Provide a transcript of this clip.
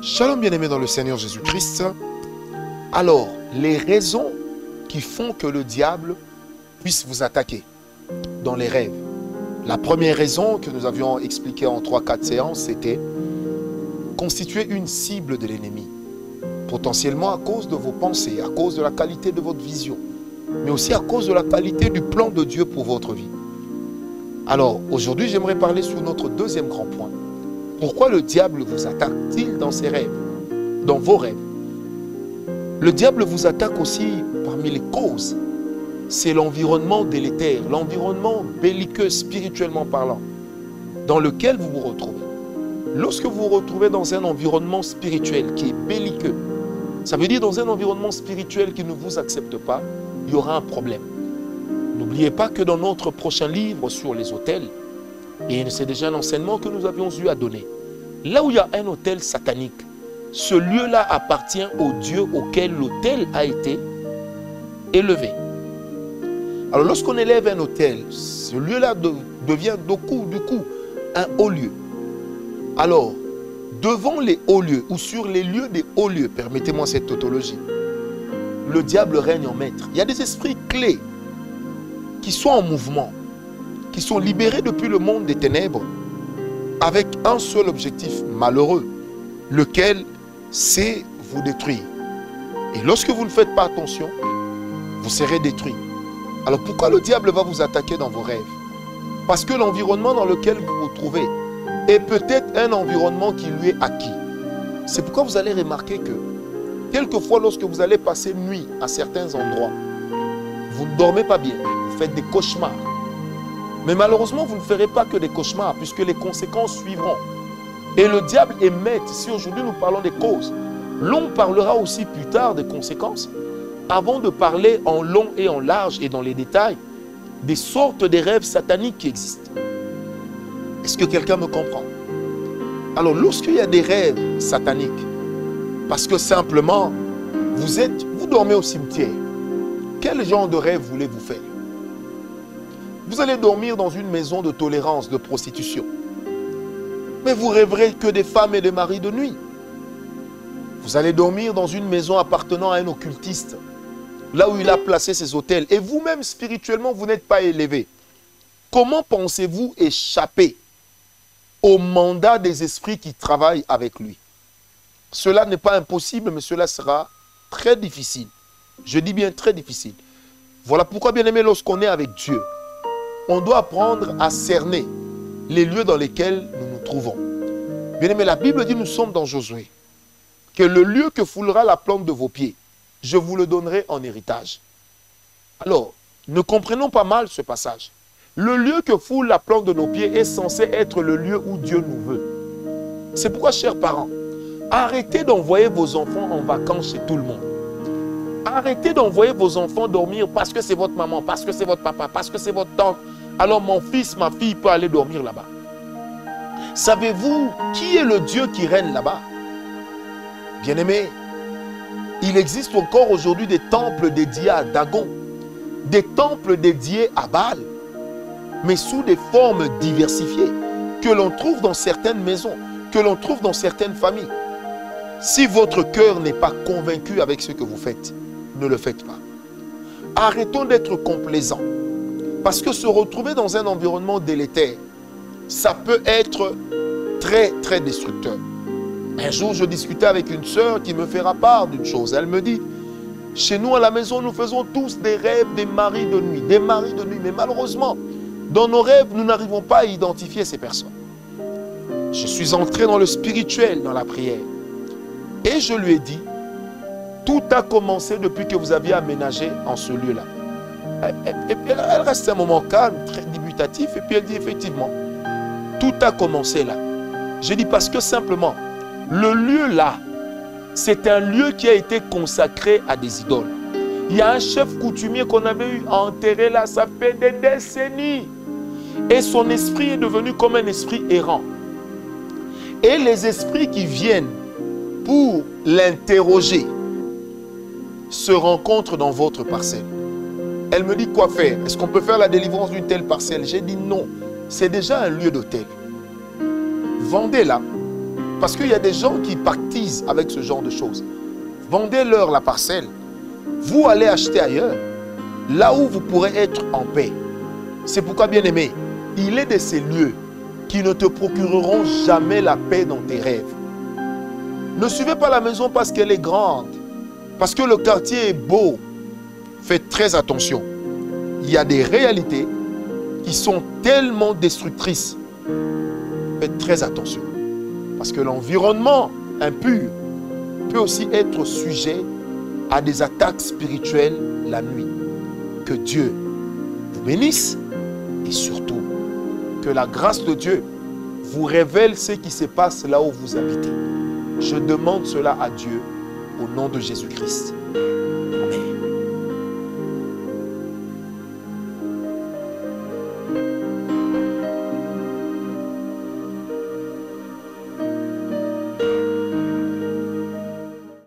Shalom bien-aimés dans le Seigneur Jésus-Christ. Alors, les raisons qui font que le diable puisse vous attaquer dans les rêves. La première raison que nous avions expliquée en 3-4 séances, c'était constituer une cible de l'ennemi. Potentiellement à cause de vos pensées, à cause de la qualité de votre vision, mais aussi à cause de la qualité du plan de Dieu pour votre vie. Alors, aujourd'hui, j'aimerais parler sur notre deuxième grand point. Pourquoi le diable vous attaque-t-il dans ses rêves, dans vos rêves? Le diable vous attaque aussi parmi les causes. C'est l'environnement délétère, l'environnement belliqueux spirituellement parlant, dans lequel vous vous retrouvez. Lorsque vous vous retrouvez dans un environnement spirituel qui est belliqueux, ça veut dire dans un environnement spirituel qui ne vous accepte pas, il y aura un problème. N'oubliez pas que dans notre prochain livre sur les autels, et c'est déjà un enseignement que nous avions eu à donner, là où il y a un autel satanique, ce lieu-là appartient au Dieu auquel l'autel a été élevé. Alors lorsqu'on élève un autel, ce lieu-là devient du coup un haut lieu. Alors, devant les hauts lieux ou sur les lieux des hauts lieux, permettez-moi cette tautologie, le diable règne en maître. Il y a des esprits clés qui sont en mouvement, qui sont libérés depuis le monde des ténèbres avec un seul objectif malheureux, lequel c'est vous détruire. Et lorsque vous ne faites pas attention, vous serez détruit. Alors pourquoi le diable va vous attaquer dans vos rêves? Parce que l'environnement dans lequel vous vous trouvez est peut-être un environnement qui lui est acquis. C'est pourquoi vous allez remarquer que quelquefois lorsque vous allez passer nuit à certains endroits, vous ne dormez pas bien, vous faites des cauchemars. Mais malheureusement, vous ne ferez pas que des cauchemars, puisque les conséquences suivront. Et le diable est maître. Si aujourd'hui nous parlons des causes, l'on parlera aussi plus tard des conséquences, avant de parler en long et en large et dans les détails des sortes de rêves sataniques qui existent. Est-ce que quelqu'un me comprend? Alors, lorsqu'il y a des rêves sataniques, parce que simplement, vous dormez au cimetière, quel genre de rêve voulez-vous faire? Vous allez dormir dans une maison de tolérance, de prostitution. Mais vous rêverez que des femmes et des maris de nuit. Vous allez dormir dans une maison appartenant à un occultiste, là où il a placé ses autels. Et vous-même, spirituellement, vous n'êtes pas élevé. Comment pensez-vous échapper au mandat des esprits qui travaillent avec lui? Cela n'est pas impossible, mais cela sera très difficile. Je dis bien très difficile. Voilà pourquoi, bien aimé, lorsqu'on est avec Dieu, on doit apprendre à cerner les lieux dans lesquels nous nous trouvons. Bien aimé, la Bible dit, nous sommes dans Josué, que le lieu que foulera la plante de vos pieds, je vous le donnerai en héritage. Alors, ne comprenons pas mal ce passage. Le lieu que foule la plante de nos pieds est censé être le lieu où Dieu nous veut. C'est pourquoi, chers parents, arrêtez d'envoyer vos enfants en vacances chez tout le monde. Arrêtez d'envoyer vos enfants dormir parce que c'est votre maman, parce que c'est votre papa, parce que c'est votre tante. Alors mon fils, ma fille peut aller dormir là-bas. Savez-vous qui est le Dieu qui règne là-bas? Bien-aimés, il existe encore aujourd'hui des temples dédiés à Dagon, des temples dédiés à Baal, mais sous des formes diversifiées que l'on trouve dans certaines maisons, que l'on trouve dans certaines familles. Si votre cœur n'est pas convaincu avec ce que vous faites, ne le faites pas. Arrêtons d'être complaisants. Parce que se retrouver dans un environnement délétère, ça peut être très, très destructeur. Un jour, je discutais avec une sœur qui me fera part d'une chose. Elle me dit, chez nous à la maison, nous faisons tous des rêves des maris de nuit. Des maris de nuit. Mais malheureusement, dans nos rêves, nous n'arrivons pas à identifier ces personnes. Je suis entré dans le spirituel, dans la prière. Et je lui ai dit, tout a commencé depuis que vous aviez aménagé en ce lieu-là. Et puis elle reste un moment calme, très dubitatif, et puis elle dit effectivement, tout a commencé là. J'ai dit parce que simplement, le lieu là, c'est un lieu qui a été consacré à des idoles. Il y a un chef coutumier qu'on avait eu enterré là, ça fait des décennies. Et son esprit est devenu comme un esprit errant. Et les esprits qui viennent pour l'interroger se rencontrent dans votre parcelle. Elle me dit quoi faire? Est-ce qu'on peut faire la délivrance d'une telle parcelle? J'ai dit non, c'est déjà un lieu d'hôtel. Vendez-la Parce qu'il y a des gens qui pactisent avec ce genre de choses. Vendez-leur la parcelle. Vous allez acheter ailleurs, là où vous pourrez être en paix. C'est pourquoi, bien-aimé, il est de ces lieux qui ne te procureront jamais la paix dans tes rêves. Ne suivez pas la maison parce qu'elle est grande, parce que le quartier est beau. Faites très attention. Il y a des réalités qui sont tellement destructrices. Faites très attention. Parce que l'environnement impur peut aussi être sujet à des attaques spirituelles la nuit. Que Dieu vous bénisse et surtout que la grâce de Dieu vous révèle ce qui se passe là où vous habitez. Je demande cela à Dieu au nom de Jésus-Christ.